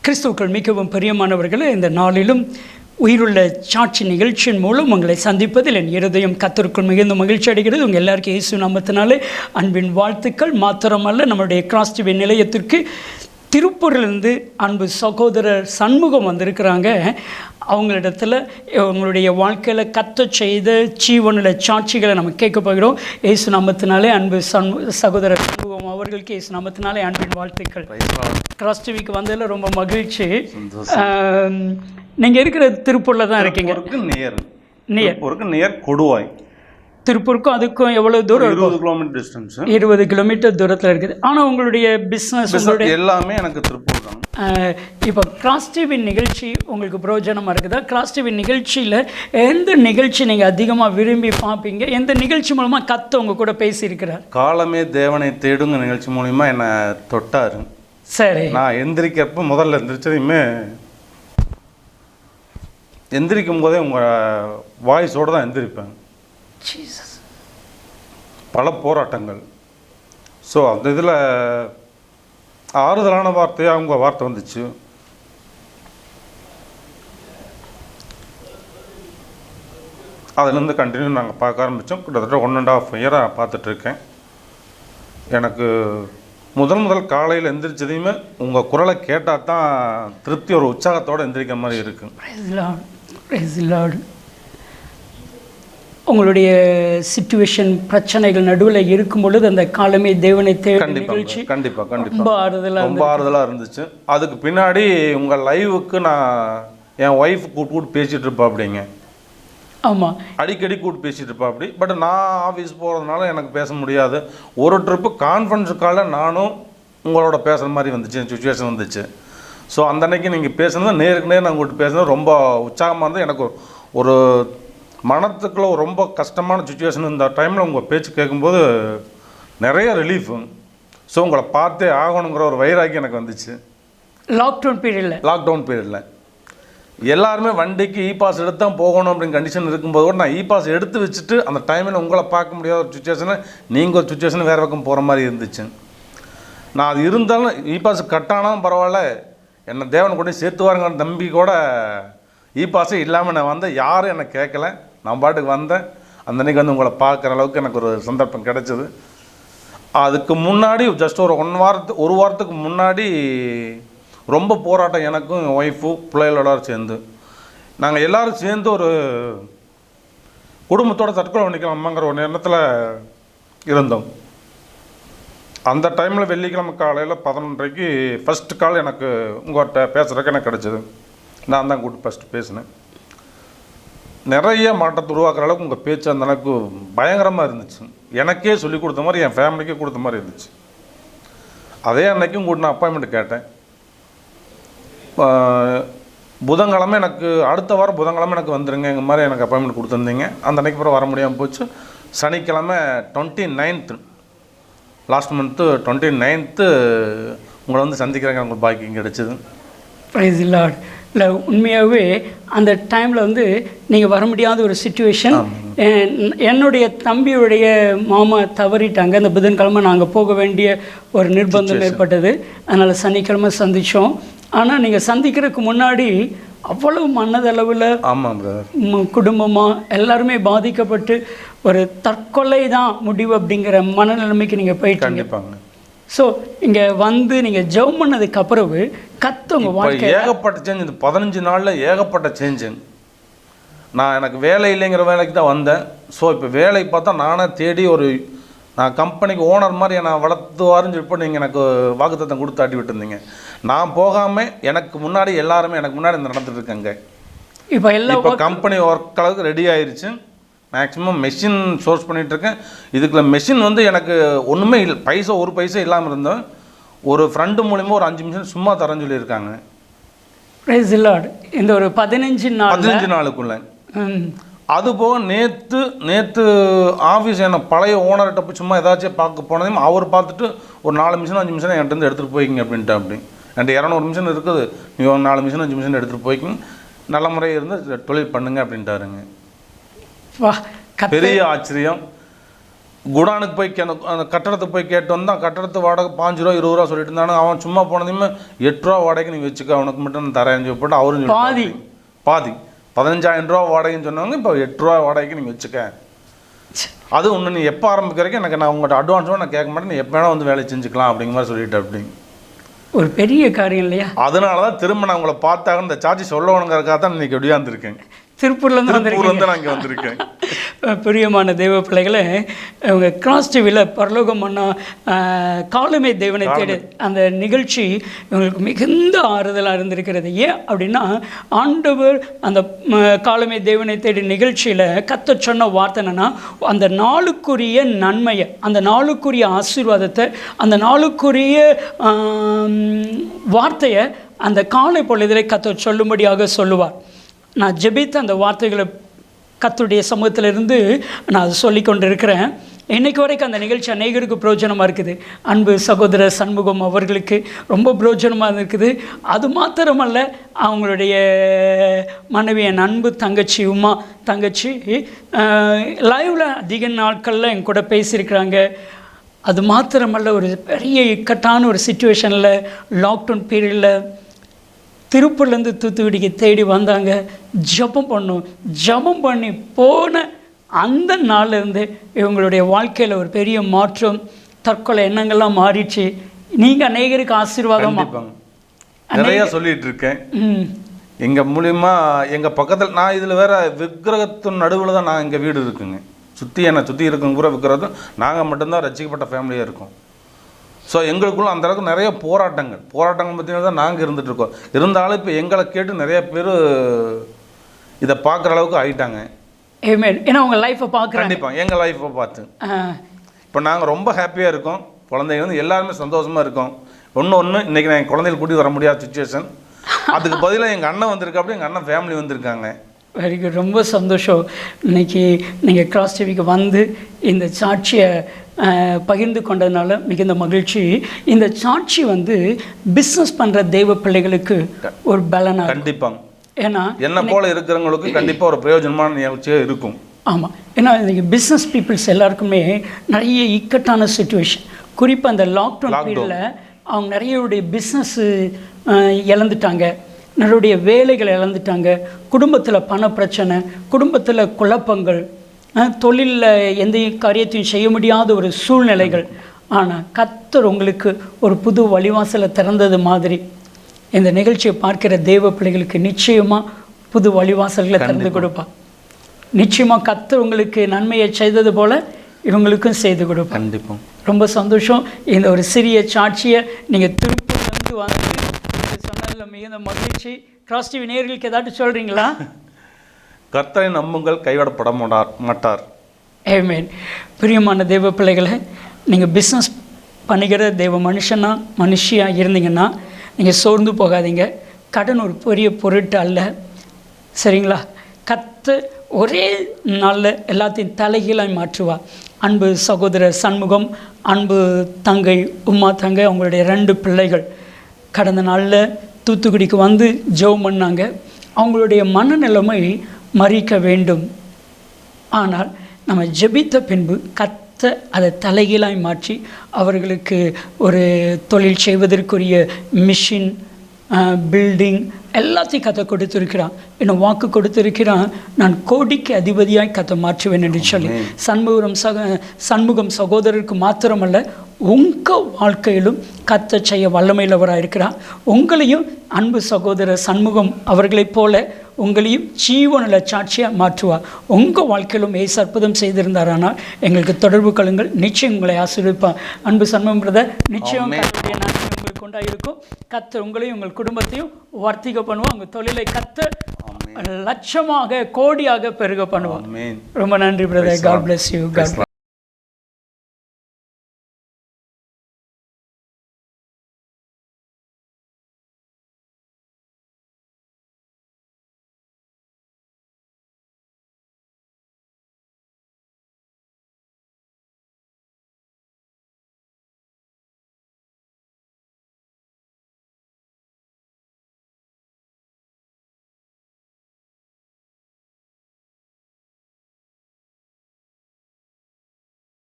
கிறிஸ்துவுக்குள் மிகவும் பிரியமானவர்களே, இந்த நாளிலும் உயிருள்ள சாட்சி நிகழ்ச்சியின் மூலம் உங்களை சந்திப்பதில் என் இருதயம் கர்த்தருக்குள் மிகுந்த மகிழ்ச்சி அடைகிறது. உங்கள் எல்லாருக்கும் இயேசு நாமத்தினாலே அன்பின் வாழ்த்துக்கள். மாத்திரமல்ல, நம்முடைய கிராஸ் டிவி நிலையத்திற்கு திருப்பூரிலிருந்து அன்பு சகோதரர் சண்முகம் வந்திருக்கிறாங்க. அவங்களிடத்தில் அவங்களுடைய வாழ்க்கையில் கர்த்தர் செய்த ஜீவனுள்ள சாட்சிகளை நம்ம கேட்க போகிறோம். இயேசு நாமத்தினாலே அன்பு சகோதரர் சண்முகம் அவர்களுக்கு இயேசு நாமத்தினாலே அன்பின் வாழ்த்துக்கள். கிராஸ் டிவிக்கு வந்ததில் ரொம்ப மகிழ்ச்சி. நீங்கள் இருக்கிற திருப்பூரில் தான் இருக்கீங்க. நியர் கொடுவாய். திருப்பூருக்கும் அதுக்கும் எவ்வளோ தூரம்? 20 கிலோமீட்டர் டிஸ்டன்ஸ். 20 கிலோமீட்டர் தூரத்தில் இருக்குது. ஆனால் உங்களுடைய பிஸ்னஸ் எல்லாமே எனக்கு திருப்பூர் தான். இப்போ கிராஸ் டிவி நிகழ்ச்சி உங்களுக்கு பிரயோஜனமாக இருக்குதா? கிராஸ் டிவி நிகழ்ச்சியில் எந்த நிகழ்ச்சி நீங்கள் அதிகமாக விரும்பி பார்ப்பீங்க? எந்த நிகழ்ச்சி மூலமாக கத்த உங்கள் கூட பேசியிருக்கிறார்? காலமே தேவனை தேடுங்க நிகழ்ச்சி மூலிமா என்னை தொட்டார். சரி. நான் எந்திரிக்கிறப்ப முதல்ல எந்திரிச்சதையுமே எந்திரிக்கும் போதே உங்கள் வாய்ஸோடு தான் எந்திரிப்பேன். பல போராட்டங்கள். ஸோ அந்த இதில் ஆறுதலான வார்த்தையாக அவங்க வார்த்தை வந்துச்சு. அதுலேருந்து கண்டினியூ நாங்கள் பார்க்க ஆரம்பித்தோம். கிட்டத்தட்ட 1.5 இயராக பார்த்துட்ருக்கேன். எனக்கு முதல் காலையில் எந்திரிச்சதையுமே உங்கள் குரலை கேட்டால் தான் திருப்தி, ஒரு உற்சாகத்தோடு எந்திரிக்கிற மாதிரி இருக்குது. உங்களுடைய சிச்சுவேஷன் பிரச்சனைகள் நடுவில் இருக்கும் பொழுது அந்த காலமே தேவனை தேடும் நிகழ்ச்சி கண்டிப்பாக ரொம்ப ஆறுதலாக இருந்துச்சு. அதுக்கு பின்னாடி உங்கள் லைவுக்கு நான் என் ஒய்ஃப் கூப்பிட்டு பேசிகிட்டு இருப்பா அப்படிங்க. ஆமாம், அடிக்கடி கூப்பிட்டு பேசிகிட்டு இருப்பா அப்படி. பட் நான் ஆஃபீஸ் போகிறதுனால எனக்கு பேச முடியாது. ஒரு ட்ரிப்பு கான்ஃபரன்ஸ் காலில் நானும் உங்களோட பேசுகிற மாதிரி வந்துச்சு, சுச்சுவேஷன் வந்துச்சு. ஸோ அந்த அன்னைக்கு நீங்கள் பேசுனது நேருக்கு நேர் நான் உங்கள்கிட்ட பேசுனது ரொம்ப உற்சாகமாக இருந்தது. எனக்கு ஒரு மனத்துக்குள்ள ரொம்ப கஷ்டமான சுச்சுவேஷன். இந்த டைமில் உங்கள் பேச்சு கேட்கும்போது நிறைய ரிலீஃபு. ஸோ உங்களை பார்த்தே ஆகணுங்கிற ஒரு வைராக்கி எனக்கு வந்துச்சு. லாக்டவுன் பீரியடில் எல்லாருமே வண்டிக்கு பாஸ் எடுத்து தான் போகணும் அப்படின்னு கண்டிஷன் இருக்கும்போது கூட நான் பாஸ் எடுத்து வச்சுட்டு அந்த டைமில் உங்களை பார்க்க முடியாத ஒரு சுச்சுவேஷனை நீங்கள் ஒரு சுச்சுவேஷன் வேறு பக்கம் போகிற மாதிரி இருந்துச்சு. நான் அது இருந்தாலும் பாஸ் கட்டானாலும் பரவாயில்ல, என்னை தேவனை கொண்டு சேர்த்துவாருங்கிற நம்பி கூட பாஸே இல்லாமல் நான் வந்தேன். யாரும் என்னை கேட்கல, நான் பாட்டுக்கு வந்தேன். அந்த அன்றைக்கி வந்து உங்களை பார்க்குற அளவுக்கு எனக்கு ஒரு சந்தர்ப்பம் கிடச்சிது. அதுக்கு முன்னாடி ஜஸ்ட் ஒரு வாரத்துக்கு முன்னாடி ரொம்ப போராட்டம் எனக்கும் என் ஒய்ஃபு பிள்ளைகளோட சேர்ந்து. நாங்கள் எல்லோரும் சேர்ந்து ஒரு குடும்பத்தோடு தற்கொலை பண்ணிக்கலாமாங்கிற ஒரு எண்ணத்தில் இருந்தோம். அந்த டைமில் வெள்ளிக்கிழமை காலையில் 11:30 ஃபஸ்ட்டு கால் எனக்கு உங்கள்கிட்ட பேசுகிறதுக்கு எனக்கு கிடச்சிது. நான் தான் கூப்பிட்டு ஃபஸ்ட்டு பேசினேன். நிறைய மாற்றத்தை உருவாக்குற அளவுக்கு உங்கள் பேச்சு அந்த அளவுக்கு பயங்கரமாக இருந்துச்சு. எனக்கே சொல்லி கொடுத்த மாதிரி, என் ஃபேமிலிக்கே கொடுத்த மாதிரி இருந்துச்சு. அதே அன்னைக்கும் கூட்டின அப்பாயின்மெண்ட் கேட்டேன். புதன்கிழமை எனக்கு அடுத்த வாரம் புதன்கிழமை எனக்கு வந்துடுங்க எங்கள் மாதிரி எனக்கு அப்பாயின்மெண்ட் கொடுத்துருந்தீங்க. அந்த அன்றைக்கு அப்புறம் வர முடியாமல் போச்சு. சனிக்கிழமை 29th லாஸ்ட் மந்த்து 29th உங்களை வந்து சந்திக்கிறாங்க. உங்களுக்கு பாக்கியம் கிடச்சிது. ப்ரைஸ் தி லார்ட். இல்லை, உண்மையாகவே அந்த டைமில் வந்து நீங்கள் வர முடியாத ஒரு சிச்சுவேஷன். என்னுடைய தம்பியுடைய மாமா தவறிட்டாங்க. அந்த புதன்கிழமை நாங்கள் போக வேண்டிய ஒரு நிர்பந்தம் ஏற்பட்டது. அதனால் சனிக்கிழமை சந்தித்தோம். ஆனால் நீங்கள் சந்திக்கிறதுக்கு முன்னாடி அவ்வளவு மனதளவில் குடும்பமாக எல்லாருமே பாதிக்கப்பட்டு ஒரு தற்கொலை தான் முடிவு அப்படிங்கிற மனநிலைமைக்கு நீங்கள் போயிட்டு. ஸோ இங்கே வந்து நீங்கள் ஜெபம் பண்ணதுக்கு அப்புறவு கத்தவங்க வாழ்க்கை ஏகப்பட்ட சேஞ்ச். இந்த 15 நாளில் ஏகப்பட்ட சேஞ்சு. நான் எனக்கு வேலை இல்லைங்கிற வேலைக்கு தான் வந்தேன். ஸோ இப்போ வேலை பார்த்தா நானே தேடி நான் கம்பெனிக்கு ஓனர் மாதிரி நான் வளர்த்துவாருன்னு சொல்லிட்டு நீங்கள் எனக்கு வாக்குத்தத்தம் கொடுத்து ஆட்டி விட்டுருந்தீங்க. நான் போகாமல் எனக்கு முன்னாடி எல்லாருமே எனக்கு முன்னாடி நடந்துட்டு இருக்கேங்க. இப்போ கம்பெனி ஒர்க் அளவுக்கு ரெடி ஆயிடுச்சு. மேக்ஸிமம் மெஷின் சோர்ஸ் பண்ணிகிட்ருக்கேன். இதுக்குள்ள மெஷின் வந்து எனக்கு ஒன்றுமே இல்லை, ஒரு பைசா இல்லாமல் இருந்தேன். ஒரு ஃப்ரெண்டு மூலிமா ஒரு 5 மிஷின் சும்மா தரேன்னு சொல்லியிருக்காங்க. ப்ரைஸ் தி லார்ட். இந்த ஒரு 15 நாளுக்குள்ள அதுபோக நேற்று ஆஃபீஸ் என்ன பழைய ஓனர்கிட்ட போய் சும்மா ஏதாச்சும் பார்க்க போனதையும் அவர் பார்த்துட்டு ஒரு 4 மிஷின் 5 மிஷினை என்கிட்ட எடுத்துகிட்டு போய்க்கிங்க அப்படின்ட்டு. அப்படி என்கிட்ட 200 மிஷின் இருக்குது, நீங்கள் ஒரு 4 மிஷின் 5 மிஷின் எடுத்துகிட்டு போய்க்கிங்க, நல்ல முறையாக இருந்து தொழில் பண்ணுங்க அப்படின்ட்டாருங்க. பெரிய ஆச்சரியம். குடானுக்கு போய் அந்த கட்டடத்துக்கு போய் கேட்டு வந்தான். கட்டடத்து வாடகை 5 ரூபா 20 ரூபா சொல்லிட்டு இருந்தானு. அவன் சும்மா போனதையுமே 8 ரூபா வாடகைக்கு நீ வச்சுக்க, அவனுக்கு மட்டும் நான் தரேன்னு சொல்லிட்டு அவரும் பாதி 15,000 ரூபா வாடகைன்னு சொன்னவங்க இப்போ 8 ரூபா வாடகைக்கு நீங்கள் வச்சுக்க. அது ஒன்று நீ எப்போ ஆரம்பிக்கிறதுக்கு எனக்கு நான் உங்கள்கிட்ட அட்வான்ஸாக நான் கேட்க மாட்டேன், நீ எப்போ வேணால் வந்து வேலை செஞ்சுக்கலாம் அப்படிங்கிற மாதிரி சொல்லிட்டு அப்படிங்க. ஒரு பெரிய காரியம் இல்லையா? அதனால தான் திரும்ப நான் உங்களை பார்த்தாக இந்த சாட்சி சொல்லணுங்கிறதுக்காக தான் இன்றைக்கி எப்படியாந்துருக்கேன். திருப்பூர்லேருந்து நான் இங்கே வந்திருக்கேன். பிரியமான தெய்வ பிள்ளைகளை, அவங்க கிராஸ் டிவியில் பரலோகம் அண்ணா காலமே தேவனை தேடு அந்த நிகழ்ச்சி இவங்களுக்கு மிகுந்த ஆறுதலாக இருந்திருக்கிறது. ஏன் அப்படின்னா, ஆண்டவர் அந்த காலமே தேவனை தேடு நிகழ்ச்சியில் கத்த சொன்ன வார்த்தை என்னன்னா, அந்த நாளுக்குரிய நன்மையை, அந்த நாளுக்குரிய ஆசீர்வாதத்தை, அந்த நாளுக்குரிய வார்த்தையை அந்த காலை பொழுதிலே கத்த சொல்லும்படியாக சொல்லுவார். நான் ஜெபித்த அந்த வார்த்தைகளை கர்த்தருடைய சமூகத்திலிருந்து நான் அதை சொல்லி கொண்டு இருக்கிறேன். இன்றைக்கு வரைக்கும் அந்த நிகழ்ச்சி அநேகருக்கு பிரயோஜனமாக இருக்குது. அன்பு சகோதரர் சண்முகம் அவர்களுக்கு ரொம்ப பிரயோஜனமாக இருக்குது. அது மாத்திரமல்ல, அவங்களுடைய மனைவி என் அன்பு தங்கச்சி உமா தங்கச்சி லைவில் அதிக நாட்களில் என் கூட பேசியிருக்கிறாங்க. அது மாத்திரமல்ல, ஒரு பெரிய இக்கட்டான ஒரு சிச்சுவேஷனில் லாக்டவுன் பீரியடில் திருப்பூர்லேருந்து தூத்துக்குடிக்கு தேடி வந்தாங்க. ஜெபம் பண்ணி போன அந்த நாள்லேருந்து இவங்களுடைய வாழ்க்கையில் ஒரு பெரிய மாற்றம், தற்கொலை எண்ணங்கள்லாம் மாறிடுச்சு. நீங்கள் அநேகருக்கு ஆசீர்வாதமாக நிறையா சொல்லிகிட்டு இருக்கேன். எங்கள் மூலிமா எங்கள் பக்கத்தில் நான் இதில் வேறு விக்கிரகத்தின் நடுவில் தான் நான் எங்கள் வீடு இருக்குங்க. என்னை சுற்றி இருக்குங்க பூரா விக்கிரகத்தும் நாங்கள் மட்டும்தான் ரசிக்கப்பட்ட ஃபேமிலியாக இருக்கோம். ஸோ எங்களுக்குள்ள அந்த அளவுக்கு நிறைய போராட்டங்கள் பார்த்தீங்கன்னா தான் நாங்கள் இருந்துகிட்ருக்கோம். இருந்தாலும் இப்போ எங்களை கேட்டு நிறைய பேர் இதை பார்க்குற அளவுக்கு ஆகிட்டாங்க. ஏன்னா உங்கள் லைஃப்பை பார்க்குறாங்க. கண்டிப்பாக எங்கள் லைஃப்பை பார்த்து இப்போ நாங்கள் ரொம்ப ஹாப்பியாக இருக்கோம். குழந்தைங்க வந்து எல்லாருமே சந்தோஷமாக இருக்கோம். ஒன்று இன்றைக்கி நான் என் குழந்தைகள் கூட்டி வர முடியாத சுச்சுவேஷன். அதுக்கு பதிலாக எங்கள் அண்ணன் வந்திருக்கா, அப்படி எங்கள் அண்ணன் ஃபேமிலி வந்திருக்காங்க. வெரி குட், ரொம்ப சந்தோஷம். இன்றைக்கி நீங்கள் கிராஸ் டிவிக்கு வந்து இந்த சாட்சியை பகிர்ந்து கொண்டதுனால மிகுந்த மகிழ்ச்சி. இந்த சாட்சி வந்து பிஸ்னஸ் பண்ணுற தெய்வ பிள்ளைகளுக்கு ஒரு பலனாக கண்டிப்பாக, ஏன்னா என்ன போல் இருக்கிறவங்களுக்கு கண்டிப்பாக ஒரு பிரயோஜனமான நிகழ்ச்சியாக இருக்கும். ஆமாம், ஏன்னா இன்றைக்கி பிஸ்னஸ் பீப்புள்ஸ் எல்லாருக்குமே நிறைய இக்கட்டான சுச்சுவேஷன். குறிப்பாக அந்த லாக்டவுன் பீரியடில் அவங்க நிறையவுடைய பிஸ்னஸ்ஸு இழந்துட்டாங்க, நிறைய வேலைகள் இழந்துட்டாங்க, குடும்பத்தில் பண பிரச்சனை, குடும்பத்தில் குழப்பங்கள், தொழிலில் எந்த காரியத்தையும் செய்ய முடியாத ஒரு சூழ்நிலைகள். ஆனால் கர்த்தர் உங்களுக்கு ஒரு புது வழிவாசலை திறந்தது மாதிரி இந்த நிகழ்ச்சியை பார்க்கிற தேவ பிள்ளைகளுக்கு நிச்சயமாக புது வழிவாசல்களை திறந்து கொடுப்பா. நிச்சயமாக கர்த்தர் உங்களுக்கு நன்மையை செய்தது போல் இவங்களுக்கும் செய்து கொடுப்பா. கண்டிப்பாக ரொம்ப சந்தோஷம். இந்த ஒரு சிறிய சாட்சியை நீங்கள் திருப்பூர்லேருந்து வந்து சொன்னதில் மிகுந்த மகிழ்ச்சி. கிராஸ் டிவி நேயர்களுக்கு ஏதாச்சும் சொல்கிறீங்களா? கர்த்தரை நம்புங்கள், கைவிடப்பட மாட்டார். ஆமென். பிரியமான தேவ பிள்ளைகளை, நீங்கள் பிஸ்னஸ் பண்ணுகிற தேவ மனுஷியாக இருந்தீங்கன்னா நீங்கள் சோர்ந்து போகாதீங்க. கடன் ஒரு பெரிய பொருட்டு அல்ல, சரிங்களா? கர்த்தர் ஒரே நாளில் எல்லாத்தையும் தலைகீழாய் மாற்றுவார். அன்பு சகோதரர் சண்முகம், அன்பு தங்கை உமா தங்கை, அவங்களுடைய 2 பிள்ளைகள் கடந்த நாளில் தூத்துக்குடிக்கு வந்து ஜெபம் பண்ணாங்க. அவங்களுடைய மனநிலைமை மறிக்க வேண்டும். ஆனால் நம்ம ஜெபித்த பின்பு கர்த்தர் அதை தலைகீழாய் மாற்றி அவர்களுக்கு ஒரு தொழில் செய்வதற்குரிய மிஷின், பில்டிங் எல்லாத்தையும் கத்த கொடுத்துருக்கிறான். இன்னும் வாக்கு கொடுத்துருக்கிறான், நான் கோடிக்கு அதிபதியாய் கத்த மாற்றுவேன் என்று சொல்லி. சண்முகம் சகோதரருக்கு மாத்திரமல்ல, உங்கள் வாழ்க்கையிலும் கத்த செய்ய வல்லமையுள்ளவராக இருக்கிறார். உங்களையும் அன்பு சகோதரர் சண்முகம் அவர்களைப் போல உங்களையும் ஜீவனுள்ள சாட்சியாக மாற்றுவார். உங்கள் வாழ்க்கையிலும் ஏசு அற்புதம் செய்திருந்தாரானால் எங்களுக்கு தொடர்பு கொள்ளுங்கள், நிச்சயம் உங்களை ஆசீர்வதிப்பார். அன்பு சண்முகம் பிரதர், நிச்சயம் கர்த்தருடைய நன்மை உங்களுக்கு கொண்டாயிருக்கும். கர்த்தர் உங்களையும் உங்கள் குடும்பத்தையும் வர்த்திக்க பண்ணுவோம். உங்கள் தொழிலை கர்த்தர் லட்சமாக கோடியாக பெருக பண்ணுவோம். ரொம்ப நன்றி brother. God bless you. God bless.